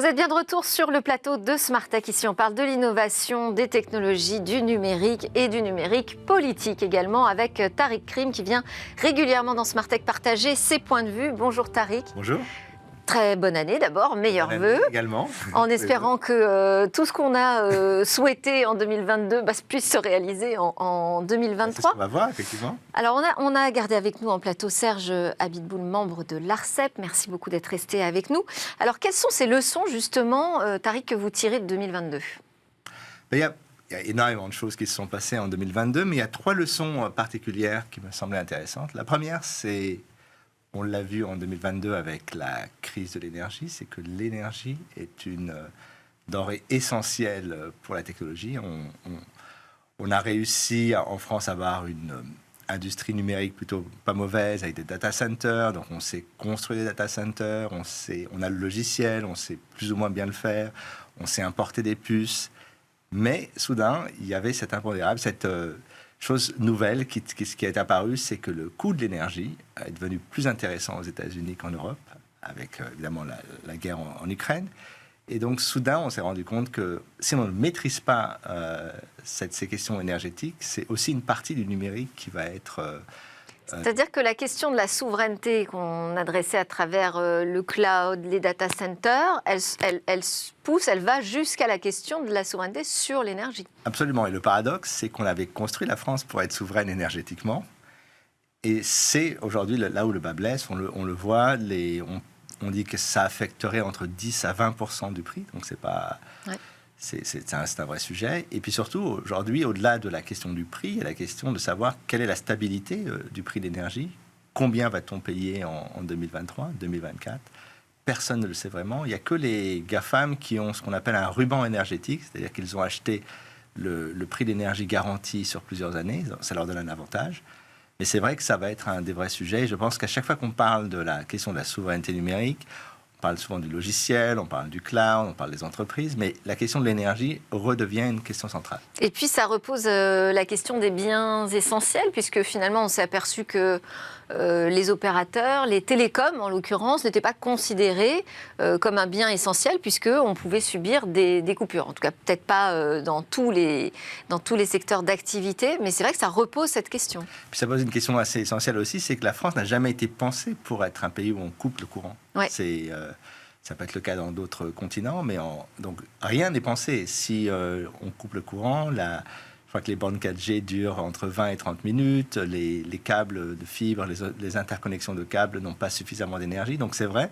Vous êtes bien de retour sur le plateau de Smart Tech. Ici, on parle de l'innovation, des technologies, du numérique et du numérique politique également, avec Tariq Krim qui vient régulièrement dans Smart Tech partager ses points de vue. Bonjour Tariq. Bonjour. Très bonne année d'abord, meilleurs vœux. Également. En espérant que tout ce qu'on a souhaité en 2022 puisse se réaliser en 2023. C'est ce qu'on va voir, effectivement. Alors, on a gardé avec nous en plateau Serge Abitboul, membre de l'ARCEP. Merci beaucoup d'être resté avec nous. Alors, quelles sont ces leçons, justement, Tariq, que vous tirez de 2022 ? Il y a énormément de choses qui se sont passées en 2022, mais il y a 3 leçons particulières qui me semblaient intéressantes. La première, c'est, on l'a vu en 2022 avec la crise de l'énergie, c'est que l'énergie est une denrée essentielle pour la technologie. On a réussi en France à avoir une industrie numérique plutôt pas mauvaise avec des data centers, donc on sait construire des data centers, on a le logiciel, on sait plus ou moins bien le faire, on sait importer des puces, mais soudain il y avait cet impondérable, cette chose nouvelle qui est apparue, c'est que le coût de l'énergie est devenu plus intéressant aux États-Unis qu'en Europe, avec évidemment la guerre en Ukraine. Et donc, soudain, on s'est rendu compte que si on ne maîtrise pas ces questions énergétiques, c'est aussi une partie du numérique qui va être... C'est-à-dire que la question de la souveraineté qu'on adressait à travers le cloud, les data centers, elle va jusqu'à la question de la souveraineté sur l'énergie. Absolument. Et le paradoxe, c'est qu'on avait construit la France pour être souveraine énergétiquement. Et c'est aujourd'hui là où le bas blesse. On le voit, on dit que ça affecterait entre 10 à 20% du prix. Donc, c'est pas... Ouais. C'est un vrai sujet. Et puis surtout, aujourd'hui, au-delà de la question du prix, il y a la question de savoir quelle est la stabilité du prix de l'énergie. Combien va-t-on payer en 2023, 2024 ? Personne ne le sait vraiment. Il n'y a que les GAFAM qui ont ce qu'on appelle un ruban énergétique, c'est-à-dire qu'ils ont acheté le prix d'énergie garanti sur plusieurs années. Ça leur donne un avantage. Mais c'est vrai que ça va être un des vrais sujets. Je pense qu'à chaque fois qu'on parle de la question de la souveraineté numérique, on parle souvent du logiciel, on parle du cloud, on parle des entreprises, mais la question de l'énergie redevient une question centrale. Et puis ça repose la question des biens essentiels, puisque finalement on s'est aperçu que les opérateurs, les télécoms en l'occurrence, n'étaient pas considérés comme un bien essentiel, puisqu'on pouvait subir des coupures. En tout cas, peut-être pas dans tous les secteurs d'activité, mais c'est vrai que ça repose cette question. Puis ça pose une question assez essentielle aussi, c'est que la France n'a jamais été pensée pour être un pays où on coupe le courant. Ouais. Ça peut être le cas dans d'autres continents, mais donc rien n'est pensé. Si on coupe le courant, je crois que les bornes 4G durent entre 20 et 30 minutes, les câbles de fibre, les interconnexions de câbles n'ont pas suffisamment d'énergie. Donc c'est vrai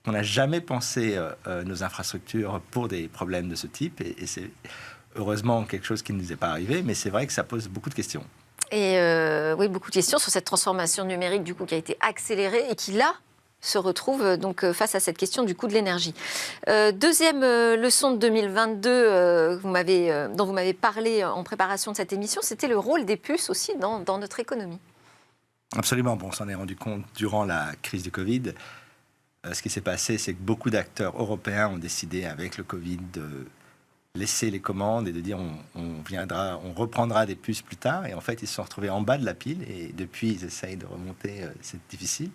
qu'on n'a jamais pensé nos infrastructures pour des problèmes de ce type, et c'est heureusement quelque chose qui ne nous est pas arrivé, mais c'est vrai que ça pose beaucoup de questions. Et oui, beaucoup de questions sur cette transformation numérique du coup, qui a été accélérée et qui, là, se retrouve donc face à cette question du coût de l'énergie. Deuxième leçon de 2022 dont vous m'avez parlé en préparation de cette émission, c'était le rôle des puces aussi dans notre économie. Absolument. Bon, on s'en est rendu compte durant la crise du Covid. Ce qui s'est passé, c'est que beaucoup d'acteurs européens ont décidé avec le Covid de laisser les commandes et de dire on reprendra des puces plus tard. Et en fait, ils se sont retrouvés en bas de la pile et depuis, ils essayent de remonter. C'est difficile.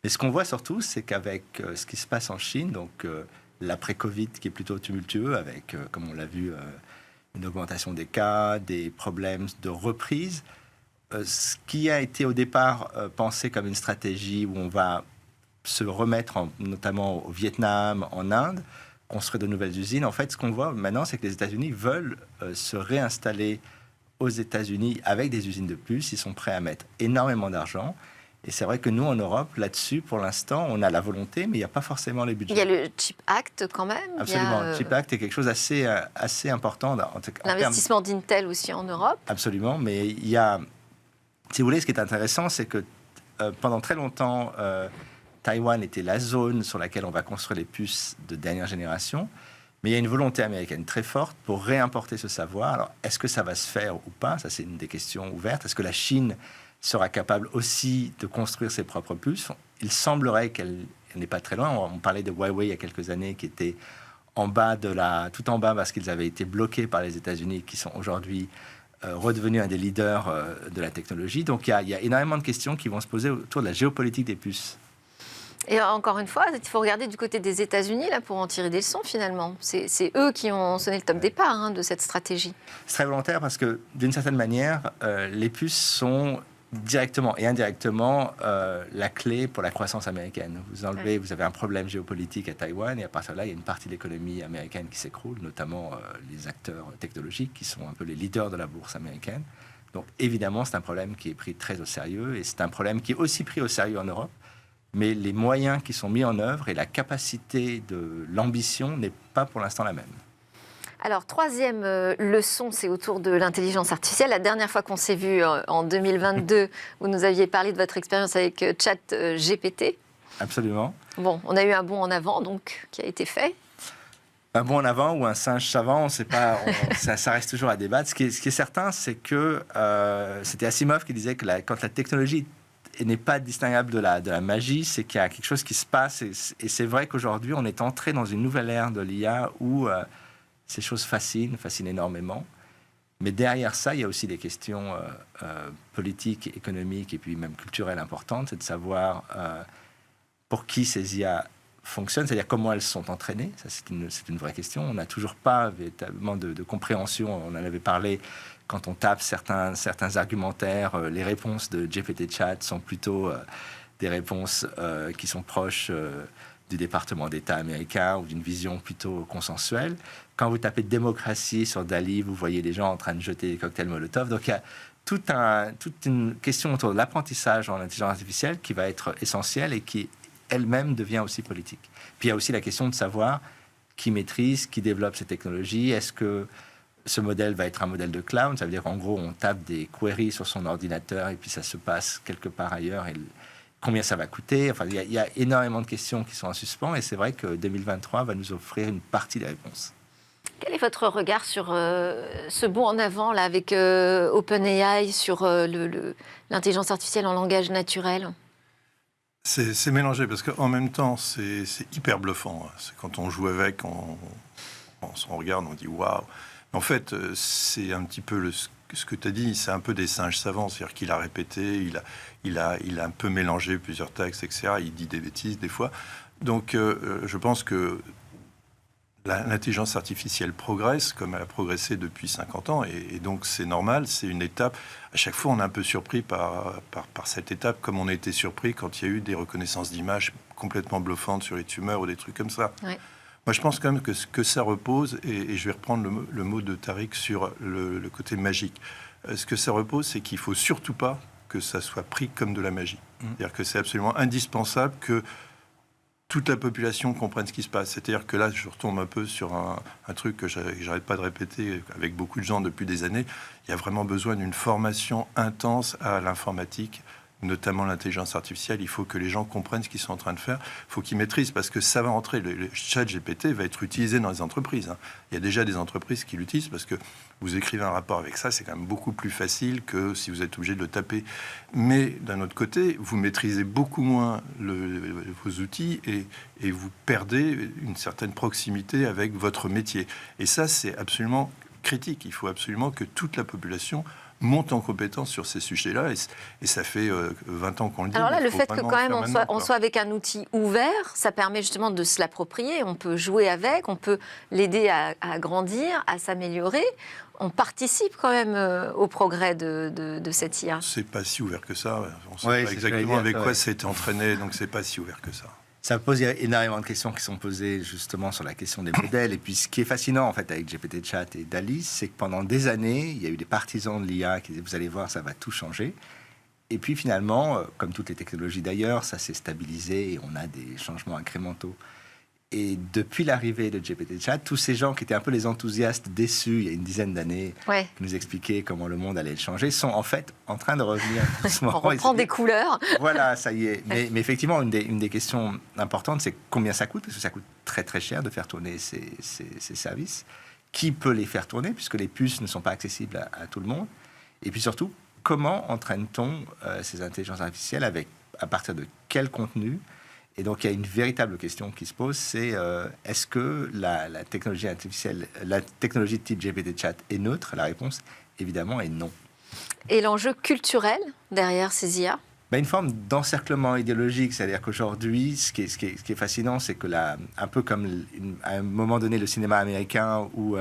Mais ce qu'on voit surtout, c'est qu'avec ce qui se passe en Chine, donc l'après-Covid qui est plutôt tumultueux, avec, comme on l'a vu, une augmentation des cas, des problèmes de reprise, ce qui a été au départ pensé comme une stratégie où on va se remettre, notamment au Vietnam, en Inde, construire de nouvelles usines. En fait, ce qu'on voit maintenant, c'est que les États-Unis veulent se réinstaller aux États-Unis avec des usines de puces. Ils sont prêts à mettre énormément d'argent. Et c'est vrai que nous, en Europe, là-dessus, pour l'instant, on a la volonté, mais il n'y a pas forcément les budgets. Il y a le CHIPS Act quand même. Absolument. Le CHIPS Act est quelque chose assez important. L'investissement d'Intel aussi en Europe. Absolument. Mais il y a... Si vous voulez, ce qui est intéressant, c'est que pendant très longtemps, Taïwan était la zone sur laquelle on va construire les puces de dernière génération. Mais il y a une volonté américaine très forte pour réimporter ce savoir. Alors, est-ce que ça va se faire ou pas ? Ça, c'est une des questions ouvertes. Est-ce que la Chine sera capable aussi de construire ses propres puces? Il semblerait qu'elle n'est pas très loin. On parlait de Huawei il y a quelques années, qui était tout en bas parce qu'ils avaient été bloqués par les États-Unis, qui sont aujourd'hui redevenus un des leaders de la technologie. Donc il y a énormément de questions qui vont se poser autour de la géopolitique des puces. Et encore une fois, il faut regarder du côté des États-Unis là pour en tirer des leçons finalement. C'est eux qui ont sonné le top départ de cette stratégie. C'est très volontaire parce que d'une certaine manière, les puces sont directement et indirectement la clé pour la croissance américaine. Vous avez un problème géopolitique à Taïwan et à partir de là, il y a une partie de l'économie américaine qui s'écroule, notamment les acteurs technologiques qui sont un peu les leaders de la bourse américaine. Donc évidemment, c'est un problème qui est pris très au sérieux et c'est un problème qui est aussi pris au sérieux en Europe. Mais les moyens qui sont mis en œuvre et la capacité de l'ambition n'est pas pour l'instant la même. Alors, troisième leçon, c'est autour de l'intelligence artificielle. La dernière fois qu'on s'est vu en 2022, vous nous aviez parlé de votre expérience avec ChatGPT. Absolument. Bon, on a eu un bond en avant, donc, qui a été fait. Un bond en avant ou un singe savant, on sait pas, ça reste toujours à débattre. Ce qui est certain, c'est que c'était Asimov qui disait que quand la technologie n'est pas distinguable de la magie, c'est qu'il y a quelque chose qui se passe. Et c'est vrai qu'aujourd'hui, on est entré dans une nouvelle ère de l'IA où ces choses fascinent énormément. Mais derrière ça, il y a aussi des questions politiques, économiques et puis même culturelles importantes. C'est de savoir pour qui ces IA fonctionnent, c'est-à-dire comment elles sont entraînées. Ça, c'est une vraie question. On n'a toujours pas véritablement de compréhension. On en avait parlé quand on tape certains argumentaires. Les réponses de GPT-Chat sont plutôt des réponses qui sont proches du département d'État américain ou d'une vision plutôt consensuelle. Quand vous tapez démocratie sur Dali, vous voyez les gens en train de jeter des cocktails Molotov. Donc il y a toute une question autour de l'apprentissage en intelligence artificielle qui va être essentielle et qui elle-même devient aussi politique. Puis il y a aussi la question de savoir qui maîtrise, qui développe ces technologies. Est-ce que ce modèle va être un modèle de cloud? Ça veut dire qu'en gros, on tape des queries sur son ordinateur et puis ça se passe quelque part ailleurs. Et combien ça va coûter? Enfin, il y a énormément de questions qui sont en suspens et c'est vrai que 2023 va nous offrir une partie des réponses. Quel est votre regard sur ce bond en avant là, avec OpenAI sur l'intelligence artificielle en langage naturel? C'est mélangé parce qu'en même temps, c'est hyper bluffant. C'est quand on joue avec, on regarde, on dit waouh. En fait, c'est un petit peu ce que tu as dit, c'est un peu des singes savants. C'est-à-dire qu'il a répété, il a un peu mélangé plusieurs textes, etc. Il dit des bêtises des fois. Donc, je pense que l'intelligence artificielle progresse comme elle a progressé depuis 50 ans et donc c'est normal, c'est une étape. À chaque fois, on est un peu surpris par cette étape, comme on a été surpris quand il y a eu des reconnaissances d'images complètement bluffantes sur les tumeurs ou des trucs comme ça. Ouais. Moi, je pense quand même que ce que ça repose, et je vais reprendre le mot de Tariq sur le côté magique, ce que ça repose, c'est qu'il ne faut surtout pas que ça soit pris comme de la magie. C'est-à-dire que c'est absolument indispensable que toute la population comprenne ce qui se passe. C'est-à-dire que là, je retombe un peu sur un truc que j'arrête pas de répéter avec beaucoup de gens depuis des années. Il y a vraiment besoin d'une formation intense à l'informatique, notamment l'intelligence artificielle. Il faut que les gens comprennent ce qu'ils sont en train de faire. Il faut qu'ils maîtrisent, parce que ça va entrer. Le chat GPT va être utilisé dans les entreprises. Il y a déjà des entreprises qui l'utilisent, parce que vous écrivez un rapport avec ça, c'est quand même beaucoup plus facile que si vous êtes obligé de le taper. Mais d'un autre côté, vous maîtrisez beaucoup moins vos outils et vous perdez une certaine proximité avec votre métier. Et ça, c'est absolument critique. Il faut absolument que toute la population monte en compétence sur ces sujets-là, et ça fait 20 ans qu'on le dit. Alors là, le fait que quand même on soit avec un outil ouvert, ça permet justement de se l'approprier, on peut jouer avec, on peut l'aider à grandir, à s'améliorer. On participe quand même au progrès de cette IA. C'est pas si ouvert que ça. On sait pas exactement avec quoi ça a été entraîné, donc c'est pas si ouvert que ça. Ça pose énormément de questions qui sont posées justement sur la question des modèles. Et puis ce qui est fascinant en fait avec GPT-Chat et DALL-E, c'est que pendant des années, il y a eu des partisans de l'IA qui disaient vous allez voir, ça va tout changer. Et puis finalement, comme toutes les technologies d'ailleurs, ça s'est stabilisé et on a des changements incrémentaux. Et depuis l'arrivée de GPT-Chat, tous ces gens qui étaient un peu les enthousiastes déçus il y a une dizaine d'années, qui nous expliquaient comment le monde allait changer, sont en fait en train de revenir doucement. On reprend des couleurs. Voilà, ça y est. Mais effectivement, une des questions importantes, c'est combien ça coûte, parce que ça coûte très très cher de faire tourner ces services. Qui peut les faire tourner, puisque les puces ne sont pas accessibles à tout le monde. Et puis surtout, comment entraîne-t-on ces intelligences artificielles à partir de quel contenu? Et donc, il y a une véritable question qui se pose, c'est est-ce que la technologie artificielle, la technologie de type GPT-Chat est neutre? La réponse, évidemment, est non. Et l'enjeu culturel derrière ces IA? Une forme d'encerclement idéologique, c'est-à-dire qu'aujourd'hui, ce qui est fascinant, c'est que un peu comme à un moment donné le cinéma américain où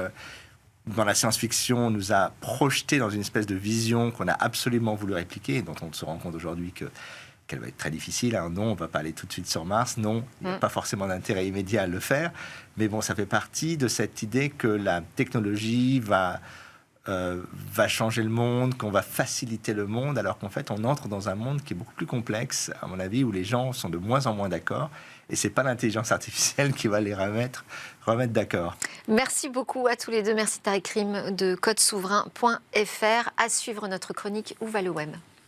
dans la science-fiction, on nous a projeté dans une espèce de vision qu'on a absolument voulu répliquer, et dont on se rend compte aujourd'hui qu'elle va être très difficile. Hein. Non, on ne va pas aller tout de suite sur Mars. Non, il n'y a pas forcément d'intérêt immédiat à le faire. Mais bon, ça fait partie de cette idée que la technologie va changer le monde, qu'on va faciliter le monde, alors qu'en fait, on entre dans un monde qui est beaucoup plus complexe, à mon avis, où les gens sont de moins en moins d'accord. Et c'est pas l'intelligence artificielle qui va les remettre d'accord. Merci beaucoup à tous les deux. Merci Tariq Rim de codesouverain.fr. À suivre notre chronique Où va le web ?